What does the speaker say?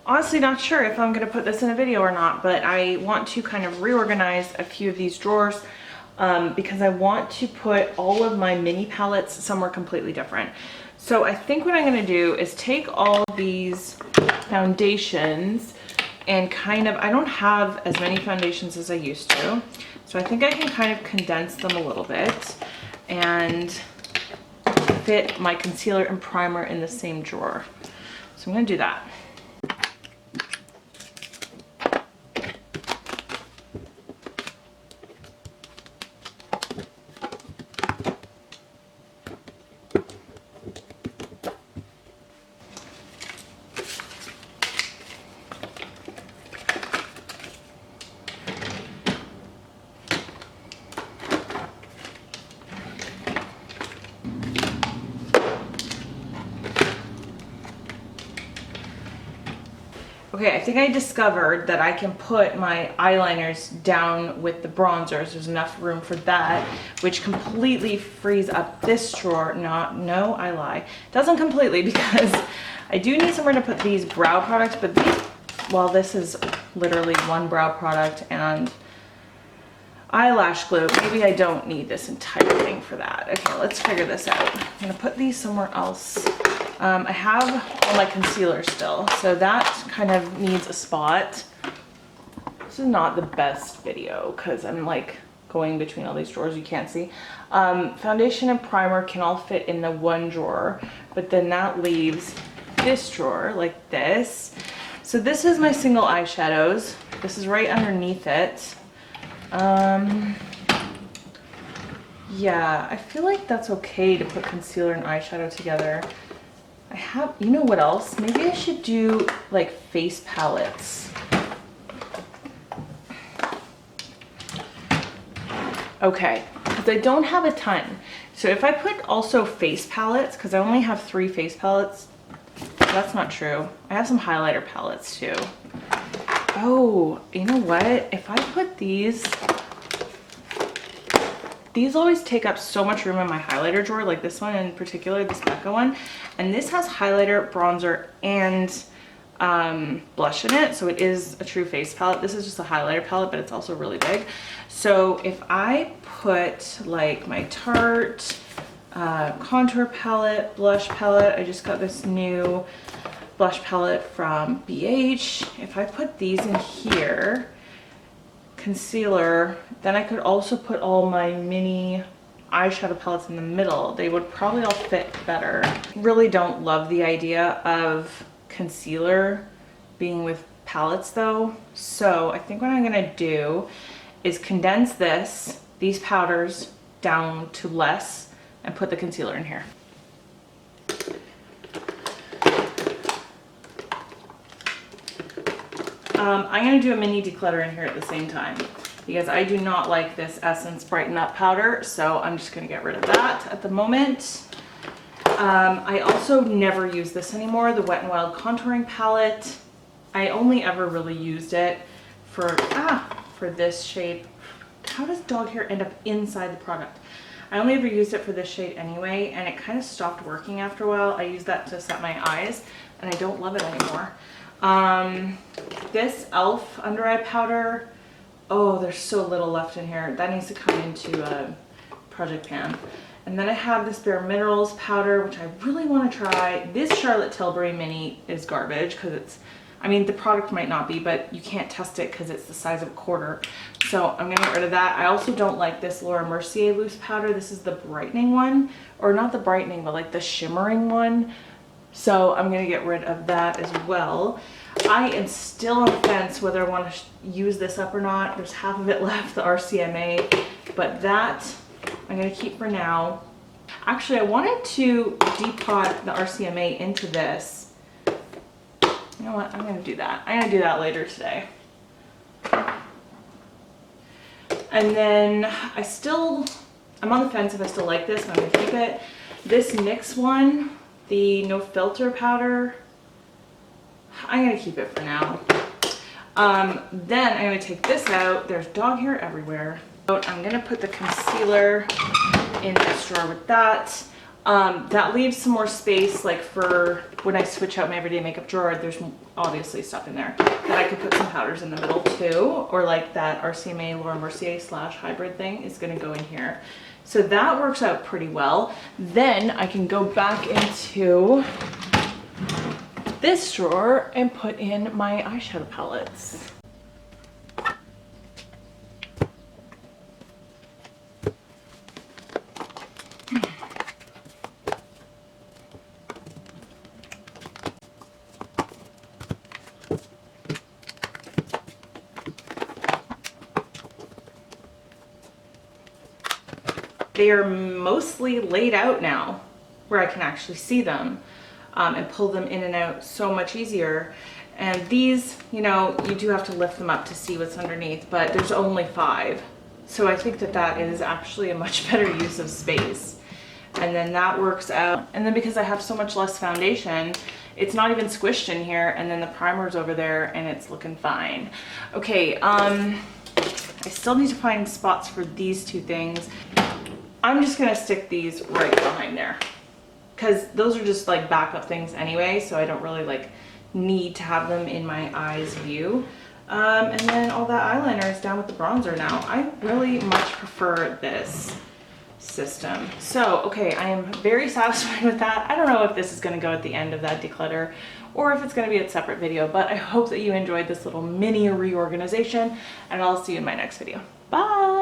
honestly not sure if I'm gonna put this in a video or not, but I want to kind of reorganize a few of these drawers because I want to put all of my mini palettes somewhere completely different. So I think what I'm gonna do is take all these foundations and kind of, I don't have as many foundations as I used to, so I think I can kind of condense them a little bit and fit my concealer and primer in the same drawer. So I'm gonna do that. Okay, I think I discovered that I can put my eyeliners down with the bronzers. There's enough room for that, which completely frees up this drawer. No, I lie. Doesn't completely, because I do need somewhere to put these brow products, but these, well, this is literally one brow product and eyelash glue. Maybe I don't need this entire thing for that. Okay, let's figure this out. I'm gonna put these somewhere else. I have all my concealer still, so that kind of needs a spot. This is not the best video because I'm like going between all these drawers you can't see. Foundation and primer can all fit in the one drawer, but then that leaves this drawer like this. So this is my single eyeshadows. This is right underneath it. Yeah, I feel like that's okay to put concealer and eyeshadow together. I have, you know what else? Maybe I should do like face palettes. Okay, because I don't have a ton. So if I put also face palettes, because I only have 3 face palettes, that's not true. I have some highlighter palettes too. Oh, you know what? If I put these always take up so much room in my highlighter drawer, like this one in particular, this Becca one. And this has highlighter, bronzer, and blush in it. So it is a true face palette. This is just a highlighter palette, but it's also really big. So if I put like my Tarte contour palette, blush palette, I just got this new blush palette from BH. If I put these in here, concealer, then I could also put all my mini eyeshadow palettes in the middle. They would probably all fit better. Really don't love the idea of concealer being with palettes though. So I think what I'm gonna do is condense these powders down to less and put the concealer in here. I'm going to do a mini declutter in here at the same time because I do not like this Essence Brighten Up powder, so I'm just going to get rid of that at the moment. I also never use this anymore, the Wet n Wild contouring palette. I only ever really used it for this shape. How does dog hair end up inside the product? I only ever used it for this shade anyway, and it kind of stopped working after a while. I used that to set my eyes, and I don't love it anymore. This e.l.f. under eye powder, oh, there's so little left in here. That needs to come into a project pan. And then I have this Bare Minerals powder, which I really want to try. This Charlotte Tilbury mini is garbage because it's, I mean, the product might not be, but you can't test it because it's the size of a quarter. So I'm going to get rid of that. I also don't like this Laura Mercier loose powder. This is the brightening one, or not the brightening, but like the shimmering one. So I'm going to get rid of that as well. I am still on the fence whether I want to use this up or not. There's half of it left, the RCMA, but that I'm going to keep for now. Actually, I wanted to depot the RCMA into this. You know what? I'm going to do that. I'm going to do that later today. And then I'm on the fence if I still like this, but I'm going to keep it. This NYX one, the No Filter powder, I'm going to keep it for now. Then I'm going to take this out. There's dog hair everywhere. I'm going to put the concealer in this drawer with that. That leaves some more space, like for when I switch out my everyday makeup drawer, there's obviously stuff in there that I could put some powders in the middle too, or like that RCMA Laura Mercier / hybrid thing is gonna go in here. So that works out pretty well. Then I can go back into this drawer and put in my eyeshadow palettes. They are mostly laid out now where I can actually see them and pull them in and out so much easier. And these, you know, you do have to lift them up to see what's underneath, but there's only 5. So I think that that is actually a much better use of space. And then that works out. And then because I have so much less foundation, it's not even squished in here, and then the primer's over there and it's looking fine. Okay, I still need to find spots for these 2 things. I'm just gonna stick these right behind there because those are just like backup things anyway, so I don't really like need to have them in my eyes view. And then all that eyeliner is down with the bronzer now. I really much prefer this system. So, okay, I am very satisfied with that. I don't know if this is gonna go at the end of that declutter or if it's gonna be a separate video, but I hope that you enjoyed this little mini reorganization, and I'll see you in my next video. Bye!